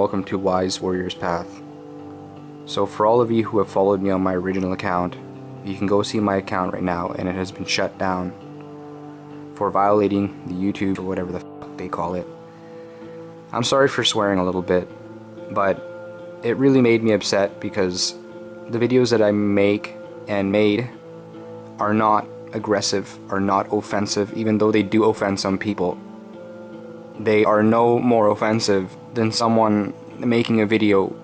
welcome to Wise Warrior's Path. So for all of you who have followed me on my original account, you can go see my account right now, and it has been shut down for violating the YouTube or whatever the fuck they call it. I'm sorry for swearing a little bit, but it really made me upset because the videos that I make and made are not aggressive, are not offensive, even though they do offend some people. They are no more offensive than someone making a video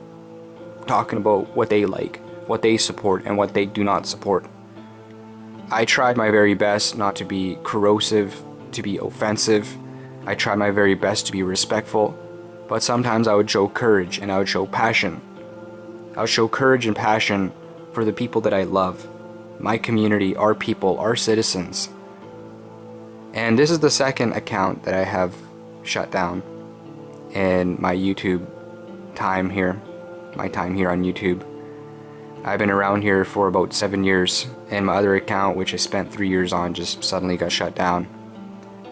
talking about what they like, what they support, and what they do not support. I tried my very best not to be corrosive, to be offensive. I tried my very best to be respectful, but sometimes I would show courage and I would show passion. I would show courage and passion for the people that I love, my community, our people, our citizens. And this is the second account that I have shut down in my YouTube time here, my time here on YouTube. I've been around here for about 7 years, and my other account, which I spent 3 years on, just suddenly got shut down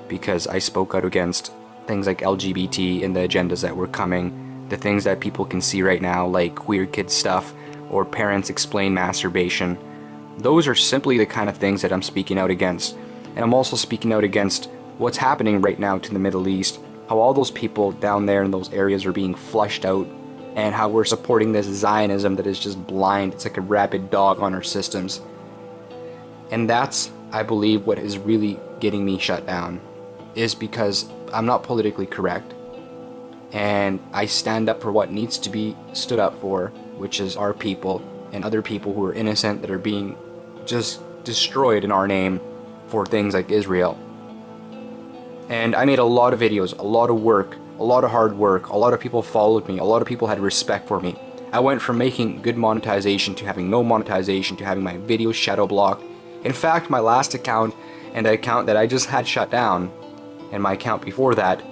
because I spoke out against things like LGBT and the agendas that were coming, the things that people can see right now, like queer kid stuff or parents explain masturbation. Those are simply the kind of things that I'm speaking out against. And I'm also speaking out against what's happening right now to the Middle East, how all those people down there in those areas are being flushed out, and how we're supporting this Zionism that is just blind. It's like a rabid dog on our systems. And that's, I believe, what is really getting me shut down, is because I'm not politically correct, and I stand up for what needs to be stood up for, which is our people and other people who are innocent that are being just destroyed in our name for things like Israel. And I made a lot of videos, a lot of work, a lot of hard work, a lot of people followed me, a lot of people had respect for me. I went from making good monetization to having no monetization to having my videos shadow blocked. In fact, my last account and the account that I just had shut down, and my account before that,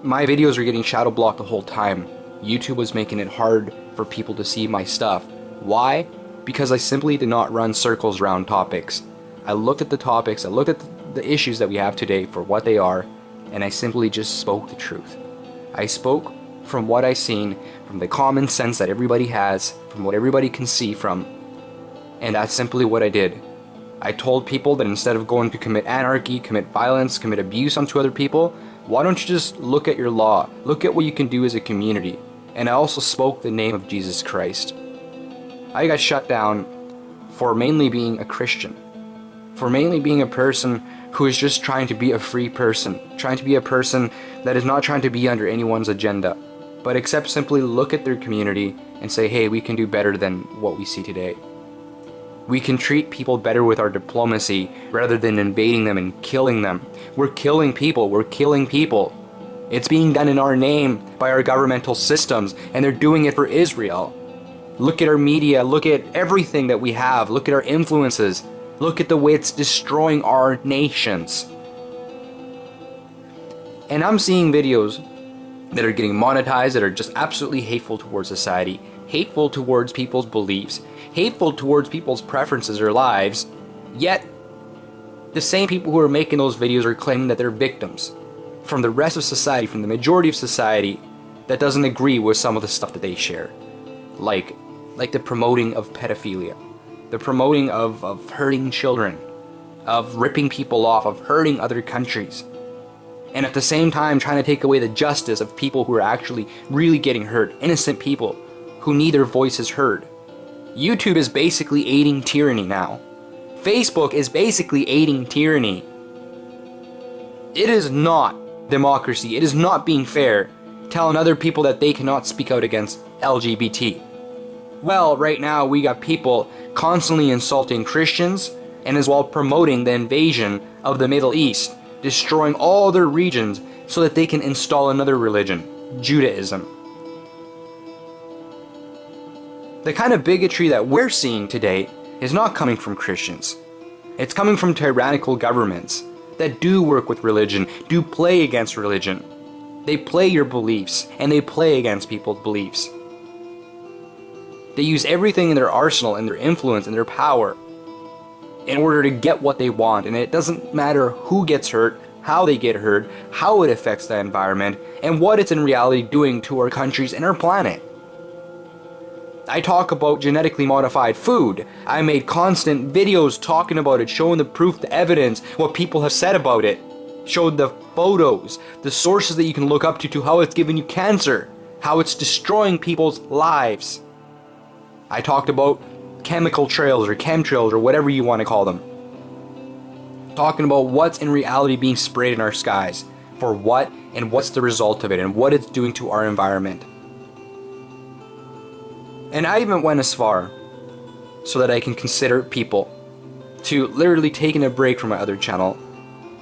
my videos were getting shadow blocked the whole time. YouTube was making it hard for people to see my stuff. Why? Because I simply did not run circles around topics. I looked at the topics, I looked at the issues that we have today for what they are, and I simply just spoke the truth. I spoke from what I seen, from the common sense that everybody has, from what everybody can see from, and that's simply what I did. I told people that instead of going to commit anarchy, commit violence, commit abuse onto other people, why don't you just look at your law, look at what you can do as a community. And I also spoke the name of Jesus Christ. I got shut down for mainly being a Christian, for mainly being a person who is just trying to be a free person, trying to be a person that is not trying to be under anyone's agenda, but except simply look at their community and say, hey, we can do better than what we see today. We can treat people better with our diplomacy rather than invading them and killing them. We're killing people, we're killing people. It's being done in our name by our governmental systems, and they're doing it for Israel. Look at our media, look at everything that we have, look at our influences. Look at the way it's destroying our nations. And I'm seeing videos that are getting monetized that are just absolutely hateful towards society, hateful towards people's beliefs, hateful towards people's preferences or lives, yet the same people who are making those videos are claiming that they're victims from the rest of society, from the majority of society that doesn't agree with some of the stuff that they share. Like the promoting of pedophilia. The promoting of hurting children, of ripping people off, of hurting other countries. And at the same time trying to take away the justice of people who are actually really getting hurt, innocent people who need their voices heard. YouTube is basically aiding tyranny now. Facebook is basically aiding tyranny. It is not democracy, it is not being fair, telling other people that they cannot speak out against LGBT. Well, right now we got people constantly insulting Christians and as well promoting the invasion of the Middle East, destroying all their regions so that they can install another religion, Judaism. The kind of bigotry that we're seeing today is not coming from Christians. It's coming from tyrannical governments that do work with religion, do play against religion. They play your beliefs and they play against people's beliefs. They use everything in their arsenal and their influence and their power in order to get what they want, and it doesn't matter who gets hurt, how they get heard, how it affects the environment, and what it's in reality doing to our countries and our planet. I talk about genetically modified food. I made constant videos talking about it, showing the proof, the evidence, what people have said about it. Showed the photos, the sources that you can look up to how it's giving you cancer, how it's destroying people's lives. I talked about chemical trails or chemtrails or whatever you want to call them. Talking about what's in reality being sprayed in our skies, for what and what's the result of it and what it's doing to our environment. And I even went as far so that I can consider people to literally taking a break from my other channel.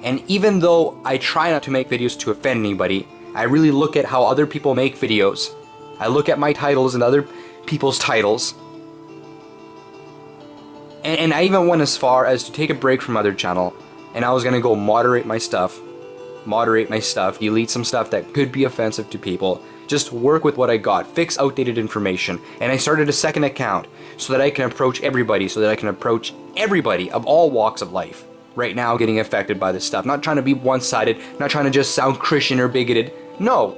And even though I try not to make videos to offend anybody, I really look at how other people make videos. I look at my titles and other people's titles. And I even went as far as to take a break from other channel, and I was gonna go moderate my stuff, delete some stuff that could be offensive to people, just work with what I got, fix outdated information. And I started a second account so that I can approach everybody, of all walks of life right now getting affected by this stuff. Not trying to be one-sided, not trying to just sound Christian or bigoted, no.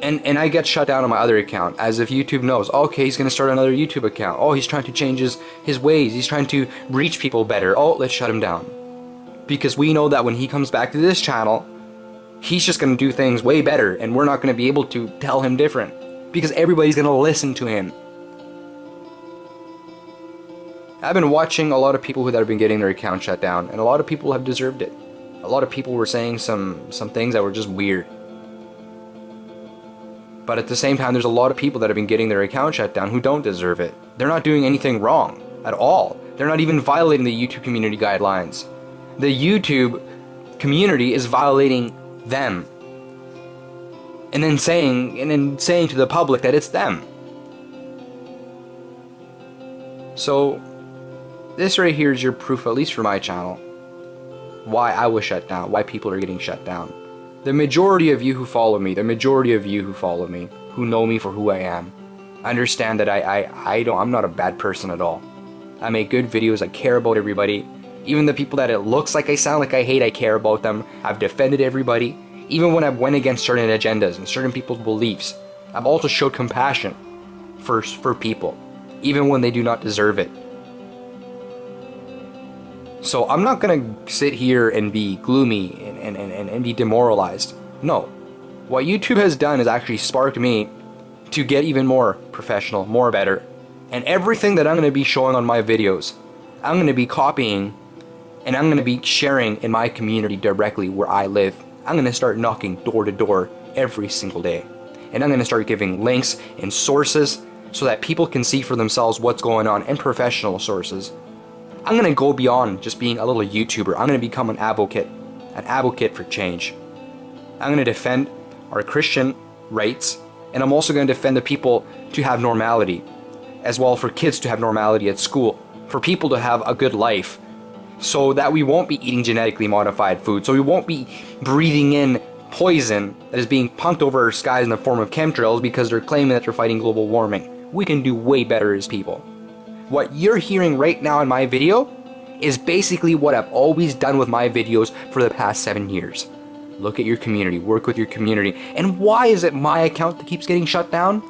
And I get shut down on my other account, as if YouTube knows, okay, he's gonna start another YouTube account, oh, he's trying to change his ways, he's trying to reach people better, oh, let's shut him down. Because we know that when he comes back to this channel, he's just gonna do things way better, and we're not gonna be able to tell him different, because everybody's gonna listen to him. I've been watching a lot of people that have been getting their account shut down, and a lot of people have deserved it. A lot of people were saying some things that were just weird. But at the same time, there's a lot of people that have been getting their account shut down who don't deserve it. They're not doing anything wrong at all. They're not even violating the YouTube community guidelines. The YouTube community is violating them. And then saying to the public that it's them. So this right here is your proof, at least for my channel, why I was shut down, why people are getting shut down. The majority of you who follow me, who know me for who I am, understand that I'm not a bad person at all. I make good videos, I care about everybody. Even the people that it looks like I sound like I hate, I care about them. I've defended everybody. Even when I went against certain agendas and certain people's beliefs, I've also showed compassion for people, even when they do not deserve it. So I'm not gonna sit here and be gloomy and be demoralized. No. What YouTube has done is actually sparked me to get even more professional, more better. And everything that I'm gonna be showing on my videos, I'm gonna be copying and I'm gonna be sharing in my community directly where I live. I'm gonna start knocking door to door every single day. And I'm gonna start giving links and sources so that people can see for themselves what's going on, and professional sources. I'm gonna go beyond just being a little YouTuber. I'm gonna become an advocate for change. I'm gonna defend our Christian rights, and I'm also gonna defend the people to have normality, as well for kids to have normality at school, for people to have a good life, so that we won't be eating genetically modified food, so we won't be breathing in poison that is being pumped over our skies in the form of chemtrails because they're claiming that they're fighting global warming. We can do way better as people. What you're hearing right now in my video is basically what I've always done with my videos for the past 7 years. Look at your community, work with your community. And why is it my account that keeps getting shut down?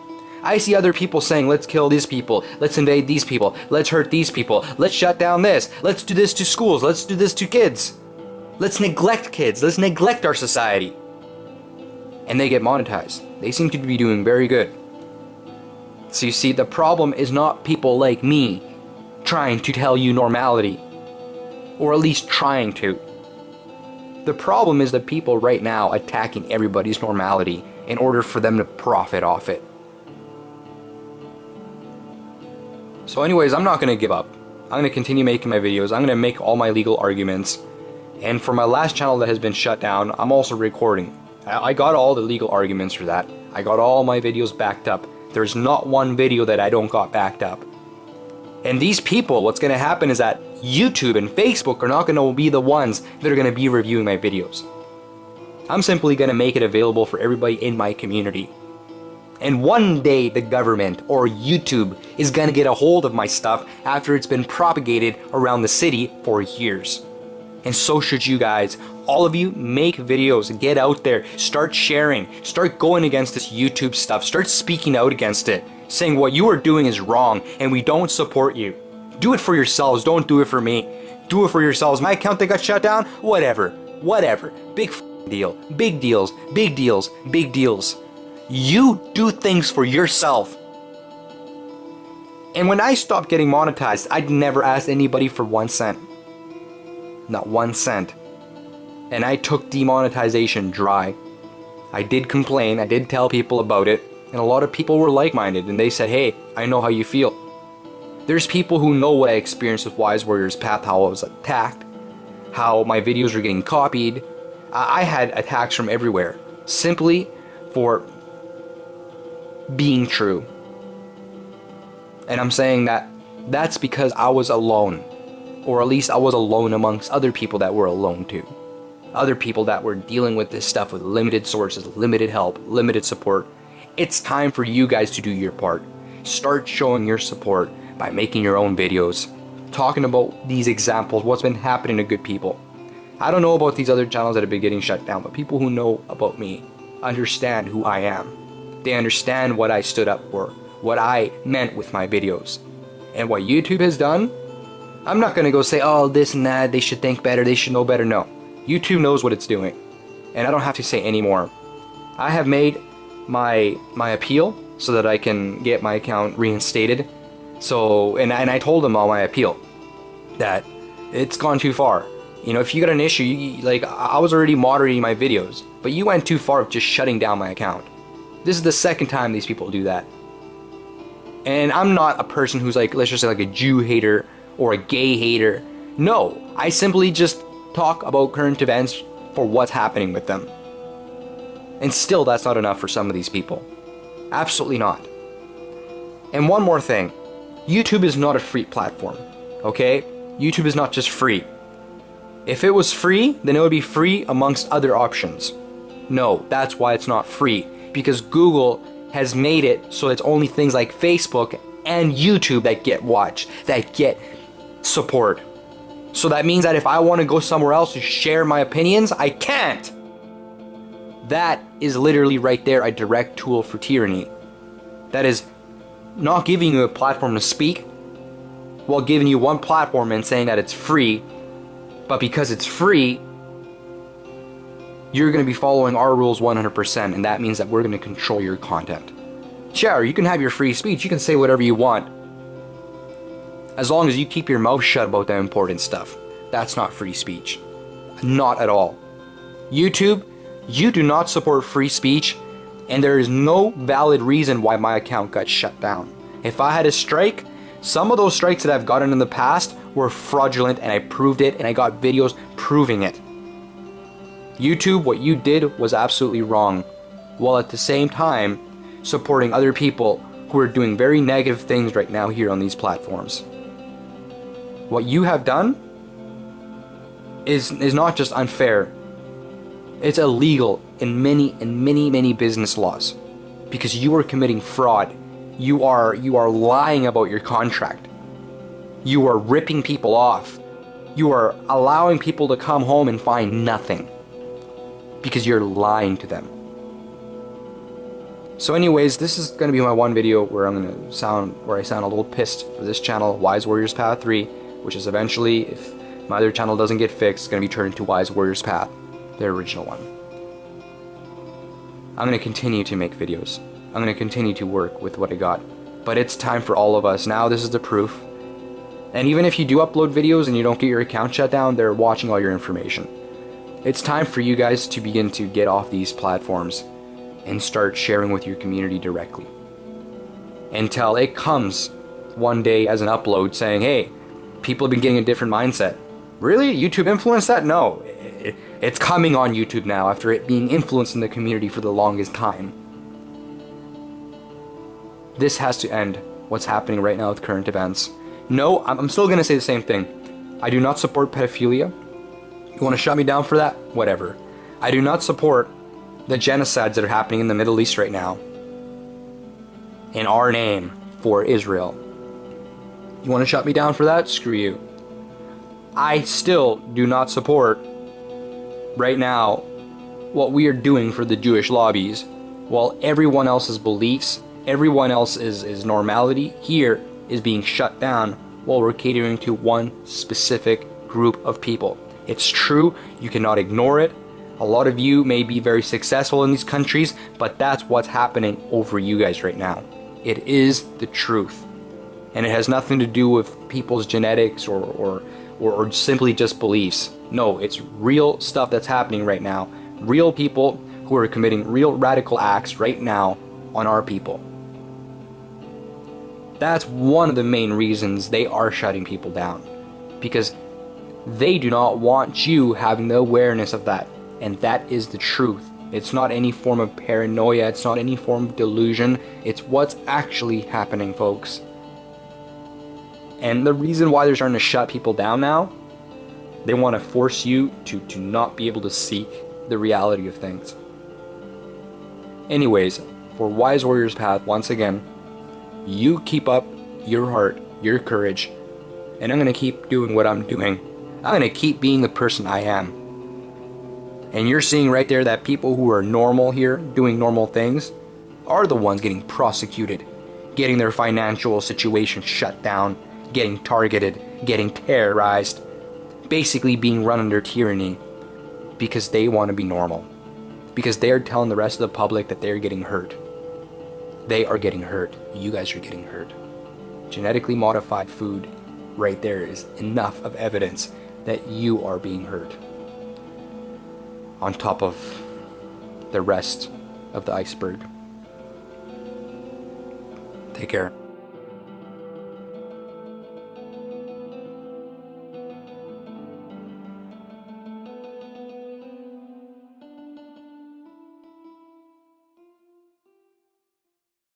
I see other people saying, let's kill these people, let's invade these people, let's hurt these people, let's shut down this, let's do this to schools, let's do this to kids. Let's neglect kids, let's neglect our society. And they get monetized. They seem to be doing very good. So you see, the problem is not people like me trying to tell you normality, or at least trying to. The problem is the people right now attacking everybody's normality in order for them to profit off it. So anyways, I'm not going to give up. I'm going to continue making my videos. I'm going to make all my legal arguments. And for my last channel that has been shut down, I'm also recording. I got all the legal arguments for that. I got all my videos backed up. There's not one video that I don't got backed up. And these people, what's going to happen is that YouTube and Facebook are not going to be the ones that are going to be reviewing my videos. I'm simply going to make it available for everybody in my community. And one day the government or YouTube is going to get a hold of my stuff after it's been propagated around the city for years. And so should you guys. All of you, make videos, get out there, start sharing, start going against this YouTube stuff, start speaking out against it, saying what you are doing is wrong and we don't support you. Do it for yourselves, don't do it for me. Do it for yourselves. My account that got shut down? Whatever. Big deal. Big deals. Big deals. Big deals. You do things for yourself. And when I stopped getting monetized, I'd never asked anybody for 1 cent. Not 1 cent. And I took demonetization dry. I did complain, I did tell people about it, and a lot of people were like-minded, and they said, hey, I know how you feel. There's people who know what I experienced with Wise Warriors Path, how I was attacked, how my videos were getting copied. I had attacks from everywhere, simply for being true. And I'm saying that that's because I was alone. Or at least I was alone amongst other people that were alone too. Other people that were dealing with this stuff with limited sources, limited help, limited support. It's time for you guys to do your part. Start showing your support by making your own videos. Talking about these examples, what's been happening to good people. I don't know about these other channels that have been getting shut down, but people who know about me understand who I am. They understand what I stood up for, what I meant with my videos. And what YouTube has done, I'm not gonna go say, oh, this and that, they should think better, they should know better. No. YouTube knows what it's doing. And I don't have to say any more. I have made my appeal so that I can get my account reinstated. So, and I told them on my appeal that it's gone too far. You know, if you got an issue, like, I was already moderating my videos, but you went too far with just shutting down my account. This is the second time these people do that. And I'm not a person who's like, let's just say like a Jew hater or a gay hater. No, I simply just talk about current events for what's happening with them. And still, that's not enough for some of these people. Absolutely not. And one more thing. YouTube is not a free platform, okay? YouTube is not just free. If it was free, then it would be free amongst other options. No, that's why it's not free. Because Google has made it so it's only things like Facebook and YouTube that get watched, that get support. So that means that if I want to go somewhere else to share my opinions, I can't. That is literally right there a direct tool for tyranny. That is not giving you a platform to speak, while giving you one platform and saying that it's free, but because it's free, you're going to be following our rules 100%, and that means that we're going to control your content. Sure, you can have your free speech, you can say whatever you want, as long as you keep your mouth shut about the important stuff. That's not free speech. Not at all. YouTube, you do not support free speech, and there is no valid reason why my account got shut down. If I had a strike, some of those strikes that I've gotten in the past were fraudulent, and I proved it, and I got videos proving it. YouTube, what you did was absolutely wrong, while at the same time supporting other people who are doing very negative things right now here on these platforms. What you have done is not just unfair, it's illegal in many business laws, because you are committing fraud. You are lying about your contract. You are ripping people off. You are allowing people to come home and find nothing because you're lying to them. So anyways, this is going to be my one video where I sound a little pissed for this channel, Wise Warriors Path 3, which is eventually, if my other channel doesn't get fixed, going to be turned into Wise Warriors Path, the original one. I'm going to continue to make videos. I'm going to continue to work with what I got. But it's time for all of us. Now this is the proof. And even if you do upload videos and you don't get your account shut down, they're watching all your information. It's time for you guys to begin to get off these platforms and start sharing with your community directly. Until it comes one day as an upload saying, hey, people have been getting a different mindset. Really? YouTube influenced that? No. It's coming on YouTube now after it being influenced in the community for the longest time. This has to end, what's happening right now with current events. No, I'm still going to say the same thing. I do not support pedophilia. You want to shut me down for that? Whatever. I do not support the genocides that are happening in the Middle East right now in our name for Israel. You want to shut me down for that? Screw you. I still do not support right now what we are doing for the Jewish lobbies, while everyone else's beliefs, everyone else's normality here is being shut down while we're catering to one specific group of people. It's true, you cannot ignore it. A lot of you may be very successful in these countries, but that's what's happening over you guys right now. It is the truth. And it has nothing to do with people's genetics or simply just beliefs. No, it's real stuff that's happening right now. Real people who are committing real radical acts right now on our people. That's one of the main reasons they are shutting people down. Because they do not want you having the awareness of that. And that is the truth. It's not any form of paranoia. It's not any form of delusion. It's what's actually happening, folks. And the reason why they're starting to shut people down now, they want to force you to not be able to seek the reality of things. Anyways, for Wise Warriors Path, once again, you keep up your heart, your courage, and I'm going to keep doing what I'm doing. I'm going to keep being the person I am. And you're seeing right there that people who are normal here, doing normal things, are the ones getting prosecuted, getting their financial situation shut down, getting targeted, getting terrorized, basically being run under tyranny because they want to be normal. Because they're telling the rest of the public that they're getting hurt. They are getting hurt. You guys are getting hurt. Genetically modified food right there is enough of evidence that you are being hurt. On top of the rest of the iceberg. Take care.